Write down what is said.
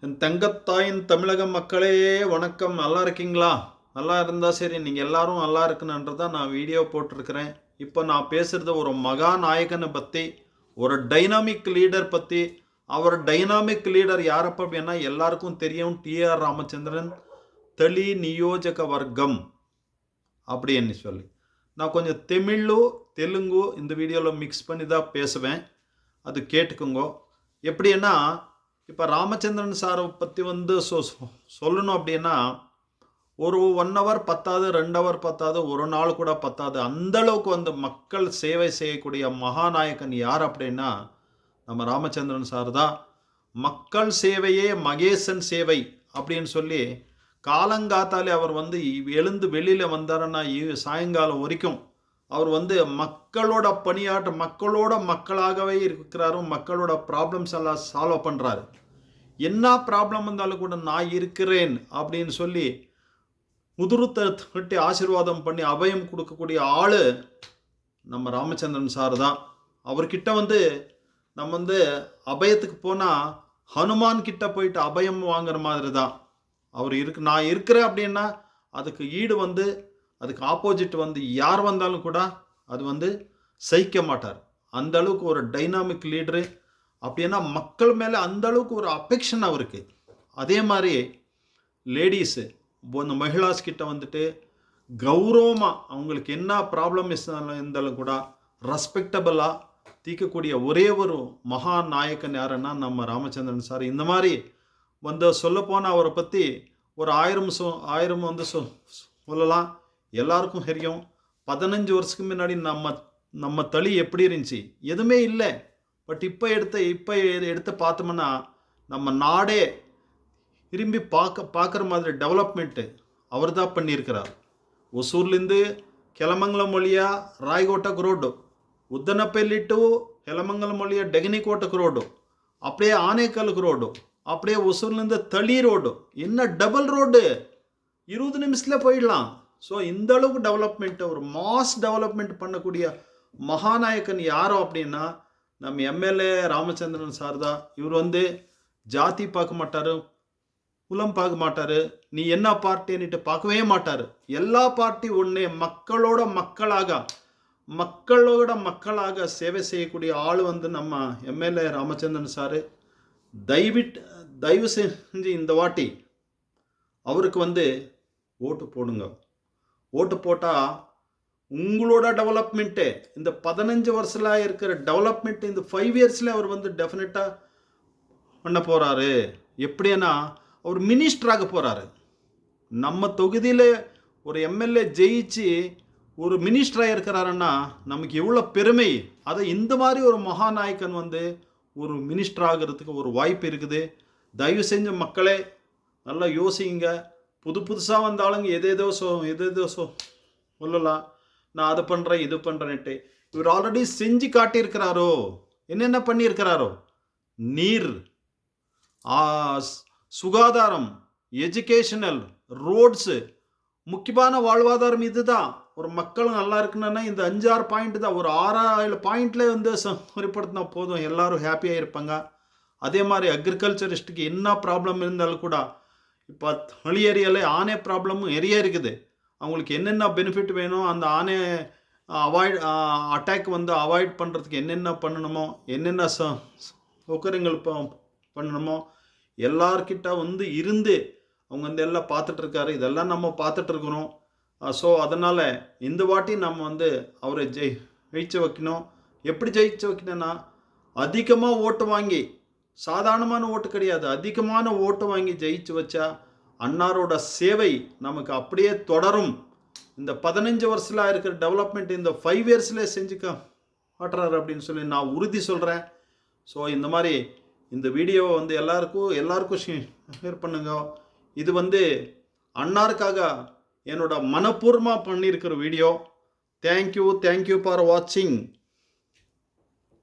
என் தங்கத்தாயின் தமிழக மக்களே வணக்கம். நல்லா இருக்கீங்களா? நல்லா இருந்தால் சரி, நீங்கள் எல்லாரும் நல்லா இருக்குன்னுன்றதான் நான் வீடியோ போட்டிருக்கிறேன். இப்போ நான் பேசுகிறது ஒரு மகாநாயகனை பற்றி, ஒரு டைனாமிக் லீடர் பற்றி. அவர் டைனாமிக் லீடர் யாரப்ப அப்படின்னா எல்லாருக்கும் தெரியும், டிஆர் ராமச்சந்திரன் தளி நியோஜக வர்க்கம் அப்படின்னு சொல்லி. நான் கொஞ்சம் தமிழு தெலுங்கு இந்த வீடியோவில் மிக்ஸ் பண்ணி தான் பேசுவேன், அது கேட்டுக்குங்க. எப்படின்னா இப்போ ராமச்சந்திரன் சாரை பற்றி சொல்லணும் அப்படின்னா ஒரு 1 ஹவர் பத்தாது, 2 ஹவர் பத்தாது, ஒரு நாள் கூட பத்தாது. அந்தளவுக்கு மக்கள் சேவை செய்யக்கூடிய மகாநாயகன் யார் அப்படின்னா நம்ம ராமச்சந்திரன் சார் தான். மக்கள் சேவையே மகேசன் சேவை அப்படின்னு சொல்லி காலங்காத்தாலே அவர் எழுந்து வெளியில் வந்தாருன்னா சாயங்காலம் வரைக்கும் அவர் மக்களோட பணியாற்ற, மக்களோட மக்களாகவே இருக்கிறாரு. மக்களோட ப்ராப்ளம்ஸ் எல்லாம் சால்வ் பண்ணுறாரு. என்ன ப்ராப்ளம் இருந்தாலும் கூட நான் இருக்கிறேன் அப்படின்னு சொல்லி முதுருத்தை கட்டி ஆசீர்வாதம் பண்ணி அபயம் கொடுக்கக்கூடிய ஆள் நம்ம ராமச்சந்திரன் சார் தான். அவர்கிட்ட நம்ம அபயத்துக்கு போனால் ஹனுமான் கிட்ட போயிட்டு அபயம் வாங்குற மாதிரி தான். அவர் நான் இருக்கிறேன் அப்படின்னா அதுக்கு ஈடு அதுக்கு ஆப்போசிட் யார் வந்தாலும் கூட அது சகிக்க மாட்டார். அந்த அளவுக்கு ஒரு டைனாமிக் லீடரு. அப்படின்னா மக்கள் மேலே அந்த அளவுக்கு ஒரு அஃபெக்ஷன் அவருக்கு. அதே மாதிரி லேடிஸு மகிழாஸ் கிட்ட கௌரவமாக அவங்களுக்கு என்ன ப்ராப்ளம் இருந்தாலும் கூட ரெஸ்பெக்டபுளாக தீர்க்கக்கூடிய ஒரே ஒரு மகா நாயக்கன் யாருன்னா நம்ம ராமச்சந்திரன் சார். இந்த மாதிரி சொல்லப்போனால் அவரை பற்றி ஒரு 1000 சொல்லலாம். எல்லாருக்கும் தெரியும். 15 வருஷத்துக்கு முன்னாடி நம்ம தளி எப்படி இருந்துச்சு? எதுவுமே இல்லை. பட் இப்போ எடுத்து பார்த்தோம்னா நம்ம நாடே திரும்பி பார்க்குற மாதிரி டெவலப்மெண்ட்டு அவர் தான் பண்ணியிருக்கிறார். ஒசூர்லேருந்து ಕೆಲಮಂಗಲಂ வழியாக ராய்கோட்டக்கு ரோடு, உத்தனப்பள்ளி டு ಕೆಲಮಂಗಲಂ வழியாக டெகனிகோட்டக்கு ரோடு, அப்படியே ஆனேக்கலுக்கு ரோடு, அப்படியே ஒசூர்லேருந்து தளி ரோடு. என்ன டபுள் ரோடு, 20 நிமிஷத்தில் போயிடலாம். ஸோ இந்த அளவுக்கு டெவலப்மெண்ட்டு, ஒரு மாஸ் டெவலப்மெண்ட் பண்ணக்கூடிய மகாநாயக்கன் யாரோ அப்படின்னா நம்ம எம்எல்ஏ ராமச்சந்திரன் சார் தான். இவர் ஜாதி பார்க்க மாட்டார், குலம் பார்க்க மாட்டார், நீ என்ன பார்ட்டின்னுட்டு பார்க்கவே மாட்டார். எல்லா பார்ட்டி ஒன்றே, மக்களோட மக்களாக சேவை செய்யக்கூடிய ஆள் நம்ம எம்எல்ஏ ராமச்சந்திரன் சார். தயவு செஞ்சு இந்த வாட்டி அவருக்கு ஓட்டு போடுங்க. ஓட்டு போட்டால் உங்களோட டெவலப்மெண்ட்டு, இந்த 15 வருஷத்தில் இருக்கிற டெவலப்மெண்ட் இந்த 5 இயர்ஸில் அவர் டெஃபினட்டாக பண்ண போகிறாரு. எப்படின்னா அவர் மினிஸ்டராக போகிறாரு. நம்ம தொகுதியில் ஒரு எம்எல்ஏ ஜெயிச்சு ஒரு மினிஸ்டராக இருக்கிறாருன்னா நமக்கு எவ்வளோ பெருமை. அதை இந்த மாதிரி ஒரு மகாநாயக்கன் ஒரு மினிஸ்டர் ஆகிறதுக்கு ஒரு வாய்ப்பு இருக்குது. தயவு செஞ்ச மக்களே நல்லா யோசிங்க. புதுசாக வந்தாலும் எதேதோ சொல்லலாம், நான் அதை பண்ணுறேன் இது பண்ணுறேன்ட்டு. இவர் ஆல்ரெடி செஞ்சு காட்டியிருக்கிறாரோ, என்னென்ன பண்ணியிருக்கிறாரோ, நீர், சுகாதாரம், எஜுகேஷனல், ரோட்ஸு, முக்கியமான வாழ்வாதாரம் இதுதான். ஒரு மக்கள் நல்லா இருக்குன்னா இந்த 5-6 பாயிண்ட் தான். ஒரு 6-7 பாயிண்ட்ல சரிப்படுத்தினா போதும், எல்லாரும் ஹாப்பியாக இருப்பாங்க. அதே மாதிரி அக்ரிகல்ச்சரிஸ்ட்டுக்கு என்ன ப்ராப்ளம் இருந்தாலும் கூட இப்போ தளி ஏரியாவில் ஆனே ப்ராப்ளமும் நிறைய இருக்குது. அவங்களுக்கு என்னென்ன பெனிஃபிட் வேணும், அந்த ஆனே அட்டாக் அவாய்ட் பண்ணுறதுக்கு என்னென்ன பண்ணணுமோ, என்னென்ன சௌகரியங்கள் பண்ணணுமோ எல்லார்கிட்ட இருந்து அவங்க எல்லாம் பார்த்துட்ருக்காரு. இதெல்லாம் நம்ம பார்த்துட்ருக்குறோம். ஸோ அதனால் இந்த வாட்டி நம்ம அவரை ஜெயிச்சு வைக்கணும். எப்படி ஜெயிச்சு வைக்கணும்னா அதிகமாக ஓட்டு வாங்கி, சாதாரணமான ஓட்டு கிடையாது, அதிகமான ஓட்டு வாங்கி ஜெயிச்சு வச்சா அன்னாரோட சேவை நமக்கு அப்படியே தொடரும். இந்த 15 வருஷத்தில் இருக்கிற டெவலப்மெண்ட் இந்த 5 இயர்ஸில் செஞ்சு காட்டுறாரு அப்படின்னு சொல்லி நான் உறுதி சொல்கிறேன். ஸோ இந்த மாதிரி இந்த வீடியோவை எல்லாருக்கும் ஷேர் பண்ணுங்க. இது அன்னாருக்காக என்னோட மனப்பூர்வமாக பண்ணியிருக்கிற வீடியோ. தேங்க்யூ ஃபார் வாட்சிங்.